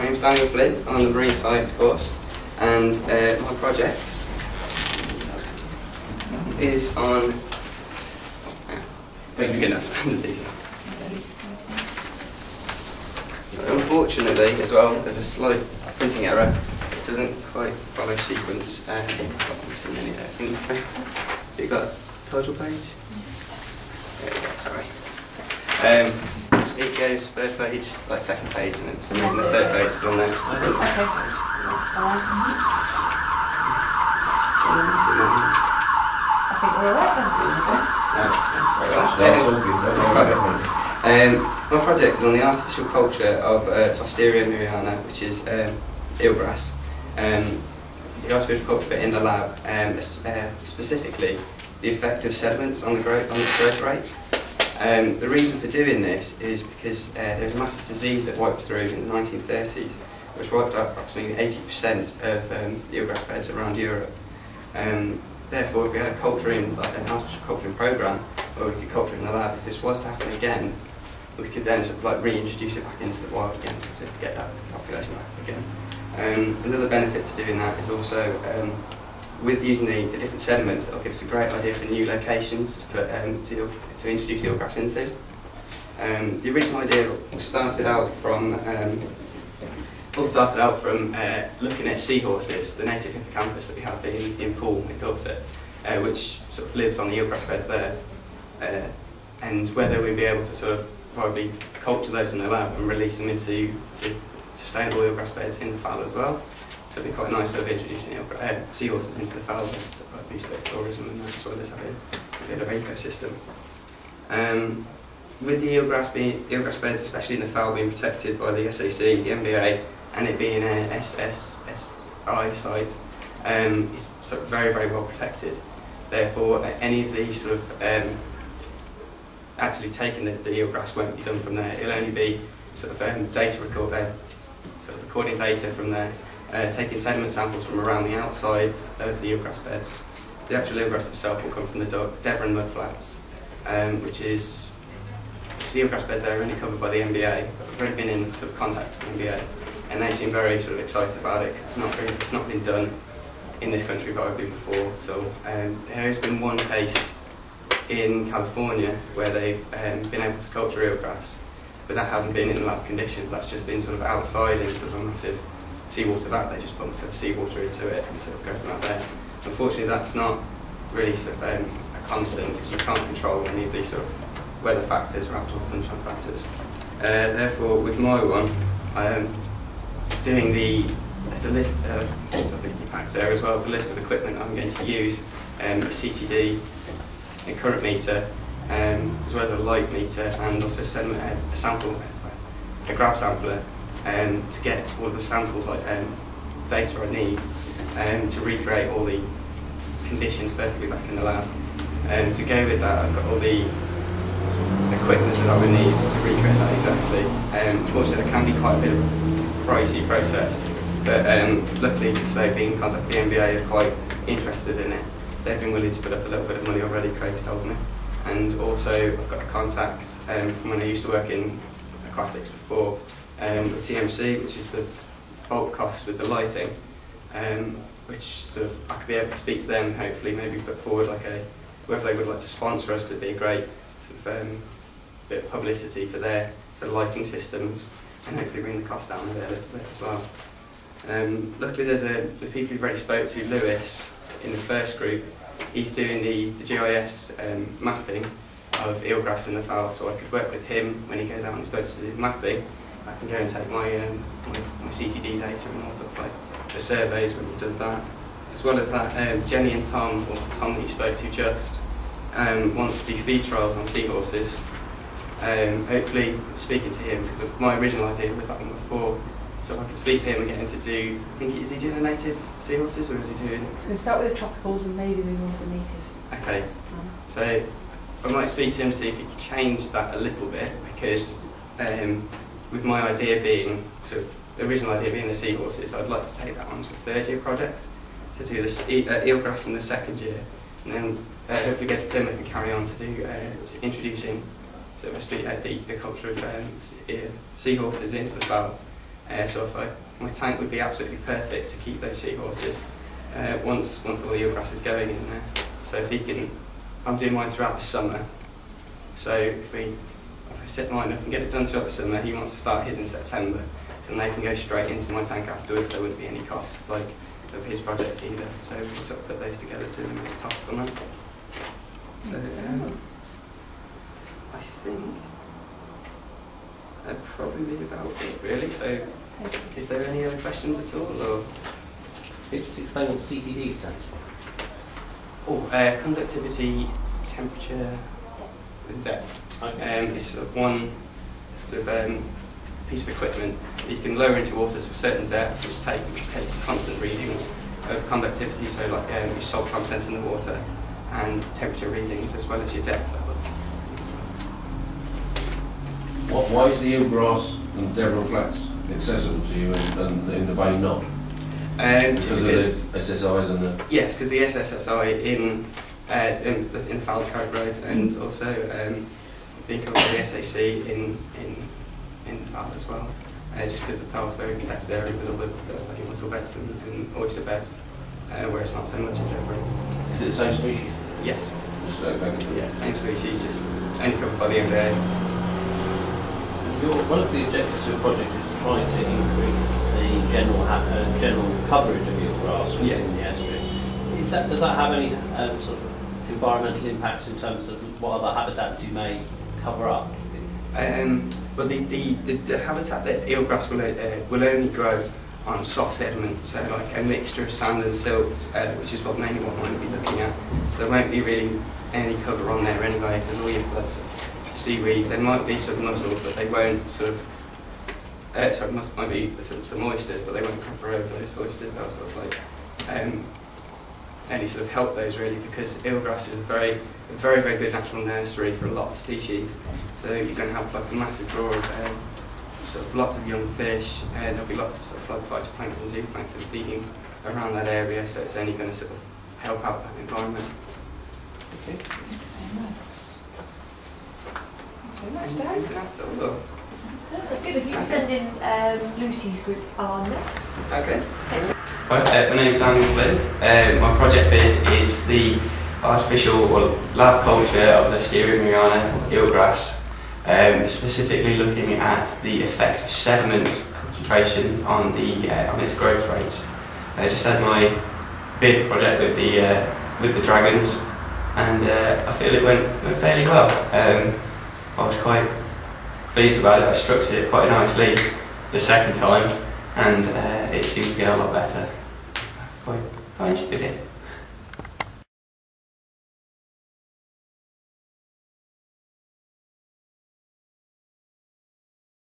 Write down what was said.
name's Daniel Flint. I'm on the Marine Science course, and my project is on. Good enough. Unfortunately, as well, there's a slight printing error. It doesn't quite follow sequence. Too many there. You got a title page? There we go. Sorry. It goes first page, like second page, and then for some reason the third page is on there. Okay, that's fine. I think we're alright then. My project is on the artificial culture of Sosteria miriana, which is eelgrass. The artificial culture in the lab, specifically the effect of sediments on its growth rate. The reason for doing this is because there was a massive disease that wiped through in the 1930s, which wiped out approximately 80% of the eelgrass beds around Europe. Therefore, if we had a culturing, like an artificial culturing program, where we could culture in the lab, if this was to happen again, we could then sort of like reintroduce it back into the wild again to sort of get that population back again. Another benefit to doing that is also with using the different sediments, it'll give us a great idea for new locations to put to introduce eelgrass into. The original idea started out from looking at seahorses, the native hippocampus that we have in Poole in Dorset, which sort of lives on the eelgrass beds there, and whether we'd be able to sort of probably culture those in the lab and release them into sustainable eelgrass beds in the Fell as well. So it'd be quite nice sort of introducing seahorses into the Fell, so like boost a bit of tourism and that, as well as having a bit of ecosystem. With the eelgrass beds, especially in the Fell, being protected by the SAC, the MBA, and it being an SSSI site, it's sort of very, very well protected. Therefore, any of these sort of actually taking the eelgrass won't be done from there. It'll only be sort of recording data from there, taking sediment samples from around the outsides of the eelgrass beds. The actual eelgrass itself will come from the Devon mudflats, which is the eelgrass beds there are only covered by the MBA, but we've already been in sort of contact with the MBA, and they seem very sort of excited about it because it's not been done in this country viably before. So there has been one case in California where they've been able to culture eelgrass, but that hasn't been in lab conditions. That's just been sort of outside in sort of a massive seawater vat. They just pump sort of seawater into it and sort of go from out there. Unfortunately, that's not really sort of a constant because you can't control any of these sort of weather factors or outdoor sunshine factors. Therefore, with my one, there's a list of packs there as well. There's a list of equipment I'm going to use, a CTD, a current meter, as well as a light meter, and also a grab sampler, to get all the sample data I need to recreate all the conditions perfectly back in the lab. To go with that, I've got all the equipment that I would need to recreate that exactly. Unfortunately, there can be quite a bit of a pricey process, but luckily, because they've been in contact with the MBA, are quite interested in it. They've been willing to put up a little bit of money already, Craig's told me. And also, I've got a contact from when I used to work in aquatics before, with TMC, which is the bulk cost with the lighting, which sort of I could be able to speak to them, hopefully maybe put forward whether they would like to sponsor us, could be a great sort of bit of publicity for their sort of lighting systems, and hopefully bring the cost down a little bit as well. Luckily, the people who've already spoke to, Lewis, in the first group, he's doing the GIS mapping of eelgrass in the Fell, so I could work with him when he goes out on his boats to do the mapping. I can go and take my CTD data and all sort of the surveys when he does that. As well as that, Jenny and Tom, or Tom that you spoke to just, wants to do feed trials on seahorses. Hopefully speaking to him, because my original idea was that one before, so if I can speak to him and get him to do, is he doing the native seahorses or is he doing... So we start with the tropicals and maybe move on to the natives. Okay, so I might speak to him to see if he can change that a little bit, because with my idea being, sort of the original idea being the seahorses, I'd like to take that on to a third year project, to do the eelgrass in the second year, and then hopefully get to Plymouth and carry on to do to introducing sort of the culture of seahorses into the Fell, So my tank would be absolutely perfect to keep those seahorses once all the eelgrass is going in there. So if he can, I'm doing mine throughout the summer. So if I set mine up and get it done throughout the summer, he wants to start his in September, then they can go straight into my tank afterwards. There wouldn't be any cost of his project either. So we can sort of put those together to make costs on that. So I think that'd probably be about it really. So is there any other questions at all? Or? Could you just explain what CTD stands for? Oh, conductivity, temperature, and depth. Okay. It's sort of one piece of equipment that you can lower into waters for certain depths, which takes constant readings of conductivity, so like your salt content in the water, and temperature readings as well as your depth level. Why is the eelgrass and Devon Flats accessible to you and in the bay not? Because of the SSIs and the... Yes, because the SSSI in Falcarrot Road, and also being covered by the SAC in Fal as well. Just because the Fal's very protected area with all the mussel beds and oyster beds, whereas not so much in Devon. Is it the same species? Yes. Just yes, same species, just only covered by the MBA. One of the objectives of the project is to try to increase the general coverage of eelgrass within the estuary. Does that have any sort of environmental impacts in terms of what other habitats you may cover up? But the habitat that eelgrass will only grow on soft sediment, so like a mixture of sand and silt, which is mainly what mine will be looking at. So there won't be really any cover on there anyway, because all you've got seaweeds. There might be some mussels, but they won't sort of. Might be some oysters, but they won't cover over those oysters. They'll sort of like only sort of help those really, because eelgrass is a very good natural nursery for a lot of species. So you're going to have like a massive draw of sort of lots of young fish, and there'll be lots of sort of like phytoplankton, zooplankton feeding around that area. So it's only going to sort of help out that environment. Okay. That's good. If you could send in Lucy's group are next. Okay. Hi, my name is Daniel Flint. My project bid is the artificial or lab culture of Zestiria muriana, eelgrass, specifically looking at the effect of sediment concentrations on its growth rates. I just had my bid project with the dragons, and I feel it went fairly well. I was quite pleased about it. I structured it quite nicely the second time, and it seemed to get a lot better. Quite enjoyed it.